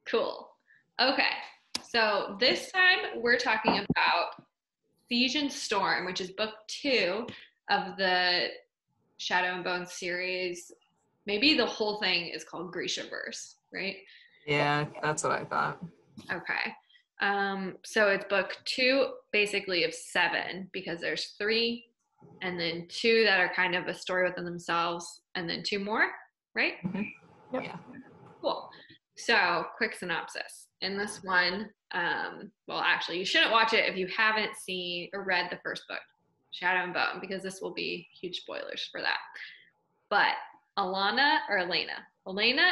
Cool. Okay. So this time we're talking about Siege and Storm, which is book 2 of the Shadow and Bone series. Maybe the whole thing is called Grishaverse, right? Yeah, that's what I thought. Okay. So it's book 2 basically of 7 because there's 3 and then 2 that are kind of a story within themselves and then 2 more, right? Mm-hmm. Yep. Yeah. Cool. So quick synopsis. In this one, well, actually, you shouldn't watch it if you haven't seen or read the first book, Shadow and Bone, because this will be huge spoilers for that. But Elena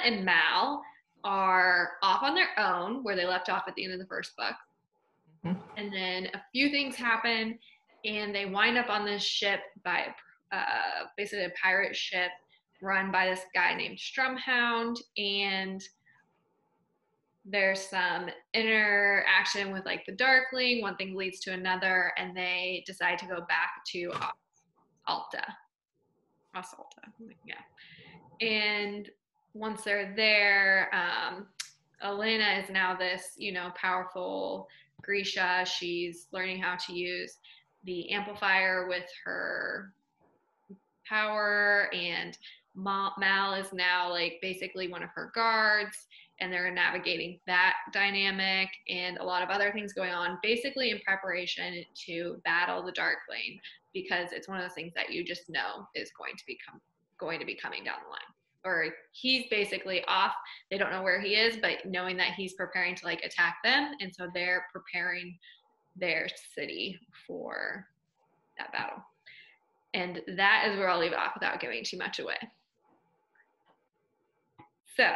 and Mal are off on their own where they left off at the end of the first book. Mm-hmm. And then a few things happen and they wind up on this ship by basically a pirate ship run by this guy named Strumhound, and there's some interaction with like the Darkling. One thing leads to another, and they decide to go back to Asalta. Yeah. And once they're there, Elena is now this, powerful Grisha. She's learning how to use the amplifier with her power, and Mal is now like basically one of her guards, and they're navigating that dynamic and a lot of other things going on, basically in preparation to battle the Darkling, because it's one of those things that you just know is going to be coming down the line. Or he's basically off. They don't know where he is, but knowing that he's preparing to like attack them, and so they're preparing their city for that battle. And that is where I'll leave it off without giving too much away. So,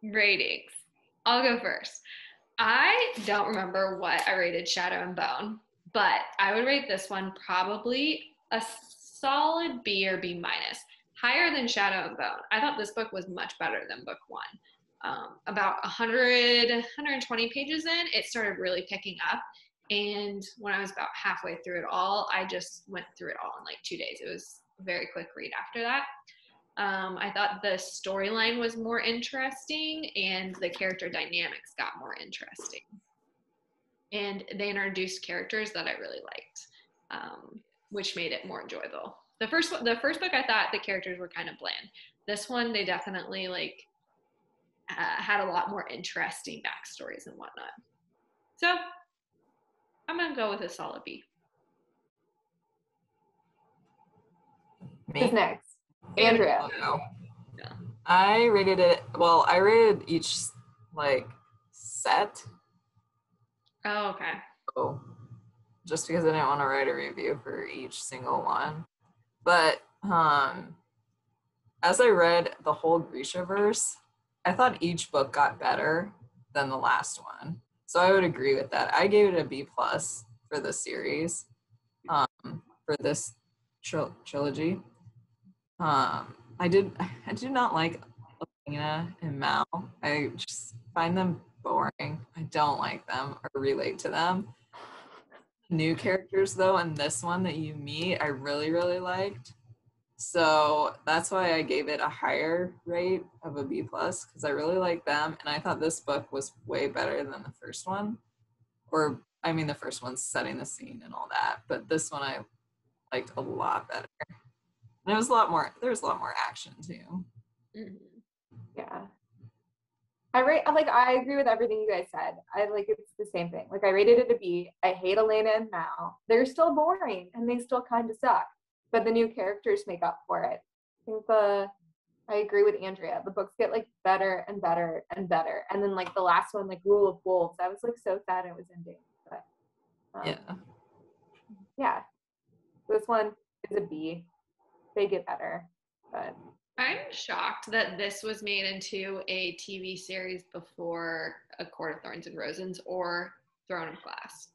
ratings. I'll go first. I don't remember what I rated Shadow and Bone, but I would rate this one probably a solid B or B minus. Higher than Shadow and Bone. I thought this book was much better than book 1. About 120 pages in, it started really picking up. And when I was about halfway through it all, I just went through it all in like 2 days. It was a very quick read after that. I thought the storyline was more interesting and the character dynamics got more interesting. And they introduced characters that I really liked, which made it more enjoyable. The first book, I thought the characters were kind of bland. This one, they definitely had a lot more interesting backstories and whatnot. So I'm going to go with a solid B. Me? Who's next? Andrea. Oh, yeah. I rated each set. Oh, okay. Oh, just because I didn't want to write a review for each single one. But as I read the whole Grishaverse, I thought each book got better than the last one. So I would agree with that. I gave it a B+ for the series, for this trilogy. I do not like Alina and Mal. I just find them boring. I don't like them or relate to them. New characters though, and this one that you meet, I really, really liked. So that's why I gave it a higher rate of a B+, because I really like them, and I thought this book was way better than the first one. The first one's setting the scene and all that, but this one I liked a lot better. And there was a lot more action too. Mm-hmm. Yeah. I agree with everything you guys said. It's the same thing. I rated it a B. I hate Elena and Mal. They're still boring and they still kind of suck. But the new characters make up for it. I agree with Andrea. The books get better and better and better. And then the last one, Rule of Wolves, I was so sad it was ending. But yeah. This one is a B. They get better. But I'm shocked that this was made into a TV series before A Court of Thorns and Roses or Throne of Glass.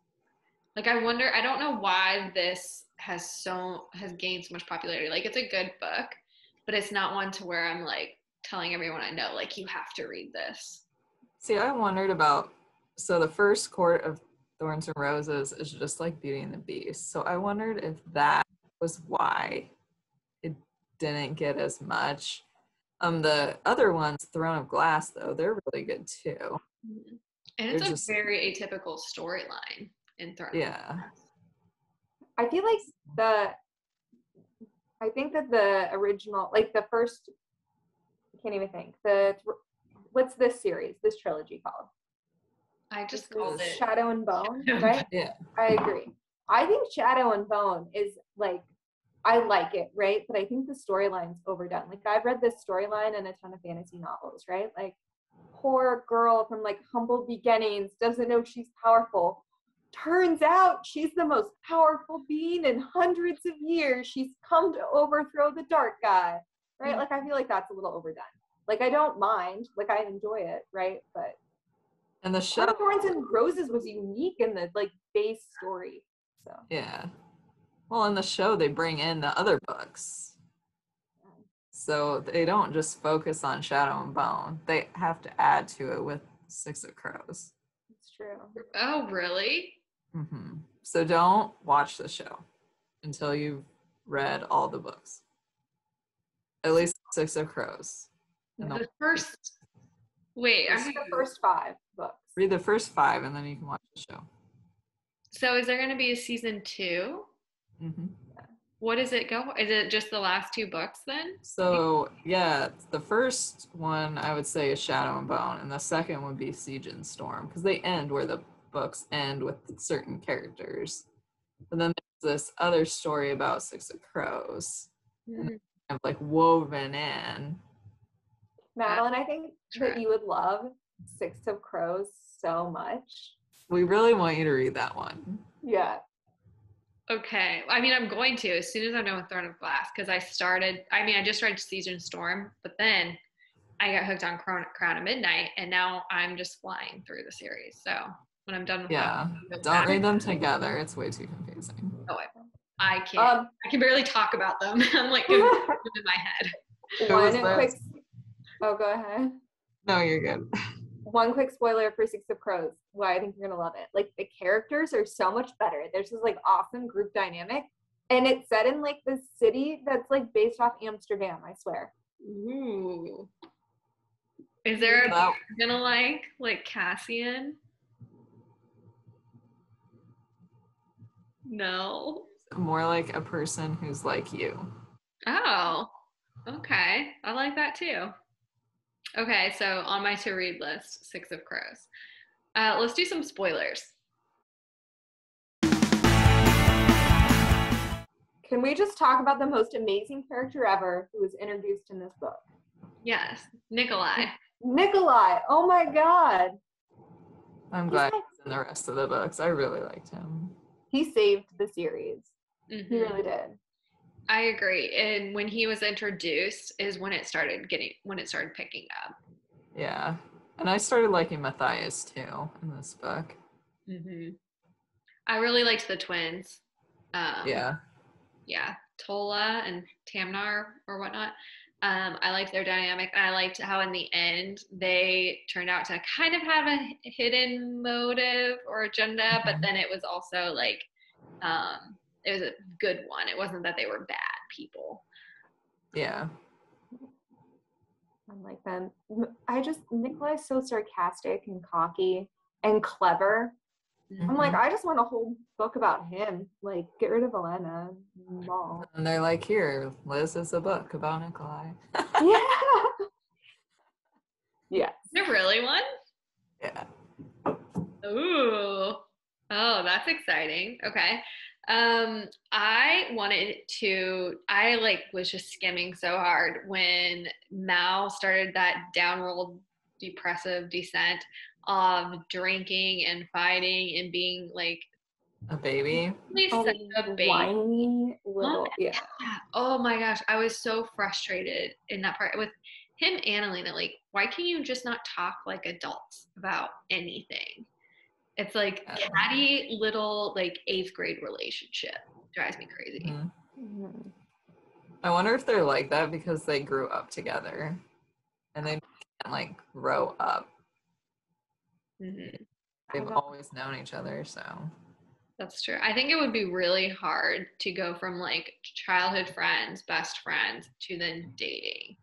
I wonder, I don't know why this has gained so much popularity. It's a good book, but it's not one to where I'm telling everyone I know, you have to read this. See, I wondered so the first Court of Thorns and Roses is just like Beauty and the Beast. So I wondered if that was why it didn't get as much. The other ones, Throne of Glass, though, they're really good too. And They're it's a just- very atypical storyline in Throne. Yeah. I feel like I think that the original, like the first, I can't even think. What's this series, this trilogy called? I just This called is it. Shadow and Bone, right? Yeah. I agree. I think Shadow and Bone is like, I like it, right? But I think the storyline's overdone. Like I've read this storyline in a ton of fantasy novels, right? Like poor girl from like humble beginnings, doesn't know she's powerful. Turns out she's the most powerful being in hundreds of years. She's come to overthrow the dark guy, right? Like I feel like that's a little overdone. Like I don't mind, like I enjoy it, right? But And the show, Thorns and Roses was unique in the like base story. So yeah. Well, in the show, they bring in the other books. So they don't just focus on Shadow and Bone. They have to add to it with Six of Crows. it's true. Oh, really? So don't watch the show until you've read all the books. At least Six of Crows. And The first. Wait, It's the first 5 books. read the first 5 and then you can watch the show. so is there going to be a season 2? What does it go? Is it just the last 2 books then? So yeah, the first one I would say is Shadow and Bone, and the second would be Siege and Storm, because they end where the books end with certain characters. But then there's this other story about Six of Crows, and kind of like woven in. Madeline, I think that you would love Six of Crows so much. We really want you to read that one. Yeah. Okay. I mean, I'm going to as soon as I'm done with Throne of Glass because I just read Siege and Storm, but then I got hooked on Crown of Midnight, and now I'm just flying through the series. So when I'm done with Yeah, don't read them together. It's way too confusing. Oh, I can't. I can barely talk about them. I'm like in my head. Oh, go ahead. No, you're good. One quick spoiler for Six of Crows, why I think you're gonna love it. Like the characters are so much better. There's this like awesome group dynamic, and it's set in like this city that's like based off Amsterdam. I swear. Ooh. Is there a gonna like Cassian? No. More like a person who's like you. Oh, okay. I like that too. Okay, so on my to read list, Six of Crows. Let's do some spoilers. Can we just talk about the most amazing character ever who was introduced in this book? Yes, Nikolai. Nikolai. Oh my God. I'm glad he's in the rest of the books. I really liked him. He saved the series. He really did. I agree. And when he was introduced is when it started picking up. Yeah. And I started liking Matthias too in this book. I really liked the twins. Yeah, Tola and Tamnar or whatnot. I liked their dynamic. I liked how in the end they turned out to kind of have a hidden motive or agenda, but then it was also like it was a good one. It wasn't that they were bad people. Yeah. I like them. Nikolai's so sarcastic and cocky and clever. I'm like, I just want a whole book about him. Like, get rid of Alina and Mal. And they're like, here, Liz is a book about Nikolai. Yeah. Yes. Is there really one? Yeah. Ooh. Oh, that's exciting. Okay. I was just skimming so hard when Mal started that downward depressive descent of drinking and fighting and being like a baby. Such a baby. Whiny little, yeah. Oh my gosh. I was so frustrated in that part with him and Alina. Like, why can you just not talk like adults about anything? It's like catty little like 8th grade relationship. Drives me crazy. I wonder if they're like that because they grew up together and they can't like grow up. They've always known each other, so. That's true. I think it would be really hard to go from like childhood friends, best friends, to then dating.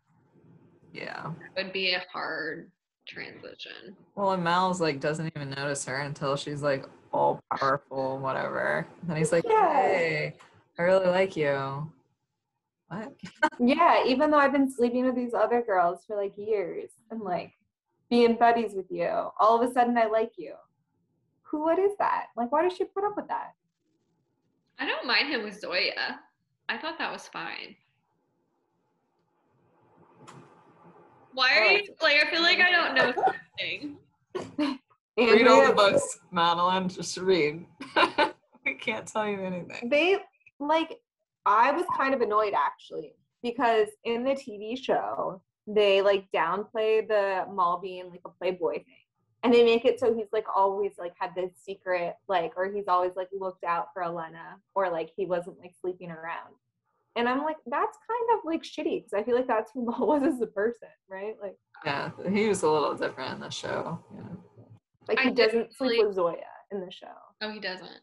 Yeah. It would be a hard transition. Well, and Mal's like doesn't even notice her until she's like all powerful, whatever. And then he's like, Yeah. "Hey, I really like you." What? Yeah, even though I've been sleeping with these other girls for like years and like being buddies with you, all of a sudden I like you. What is that? Like, why does she put up with that? I don't mind him with Zoya. I thought that was fine. Why are you like? I feel like I don't know something. Read all the books, Madeline. Just read. We can't tell you anything. They like. I was kind of annoyed actually because in the TV show they like downplay the Mal being like a playboy thing, and they make it so he's like always like had this secret like, or he's always like looked out for Alina, or like he wasn't like sleeping around. And I'm like, that's kind of like shitty because I feel like that's who Mal was as a person, right? Like, yeah, he was a little different in the show. Yeah. Like he doesn't sleep with Zoya in the show. Oh, he doesn't.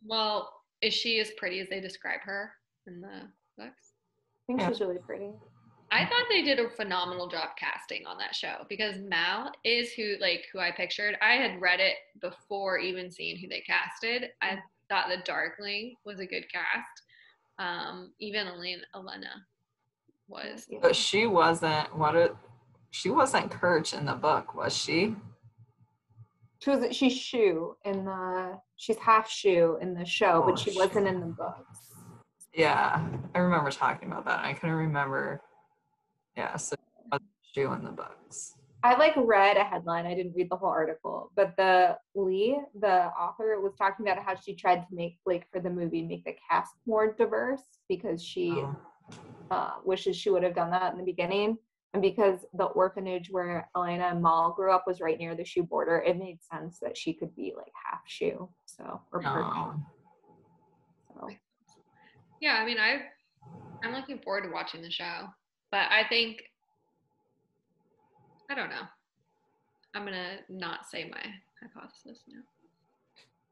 Well, is she as pretty as they describe her in the books? I think she's really pretty. I thought they did a phenomenal job casting on that show because Mal is who I pictured. I had read it before even seeing who they casted. I thought the Darkling was a good cast. Even Alina was. But she wasn't she wasn't Kirch in the book, was she? She's Shu in the she's half Shu in the show, but she wasn't in the books. Yeah, I remember talking about that. I couldn't remember. Yeah, so she wasn't Shu in the books. I like read a headline. I didn't read the whole article, but the Leigh, the author, was talking about how she tried to make like for the movie make the cast more diverse because she wishes she would have done that in the beginning. And because the orphanage where Alina and Mal grew up was right near the Shu border, it made sense that she could be like half Shu, so or Persian. So. Yeah, I mean, I'm looking forward to watching the show, but I think I don't know. I'm gonna not say my hypothesis now.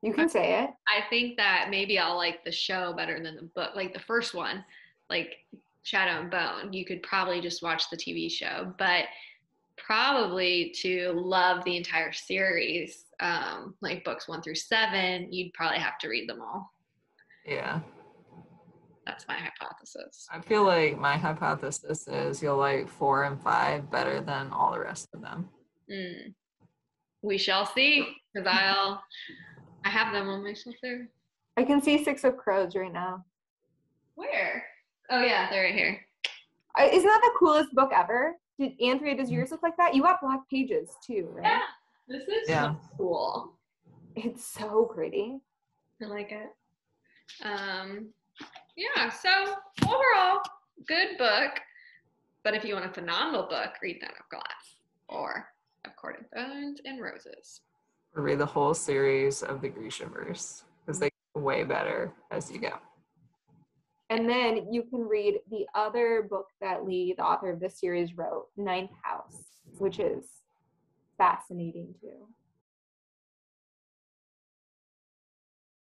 You can say it. I think that maybe I'll like the show better than the book. Like the first one, like Shadow and Bone, you could probably just watch the TV show, but probably to love the entire series, like books 1 through 7, you'd probably have to read them all. Yeah. That's my hypothesis. I feel like my hypothesis is you'll like 4 and 5 better than all the rest of them. We shall see, because I have them on my shelf there. I can see 6 of Crows right now. Where? Oh yeah, they're right here. Isn't that the coolest book ever? Andrea, does yours look like that? You got black pages too, right? Yeah, this is so cool. It's so pretty. I like it. Yeah, so overall, good book. But if you want a phenomenal book, read Throne of Glass or Of Court of Thorns and Roses. Or read the whole series of the Grishaverse because they get way better as you go. And then you can read the other book that Leigh, the author of this series, wrote, Ninth House, which is fascinating too.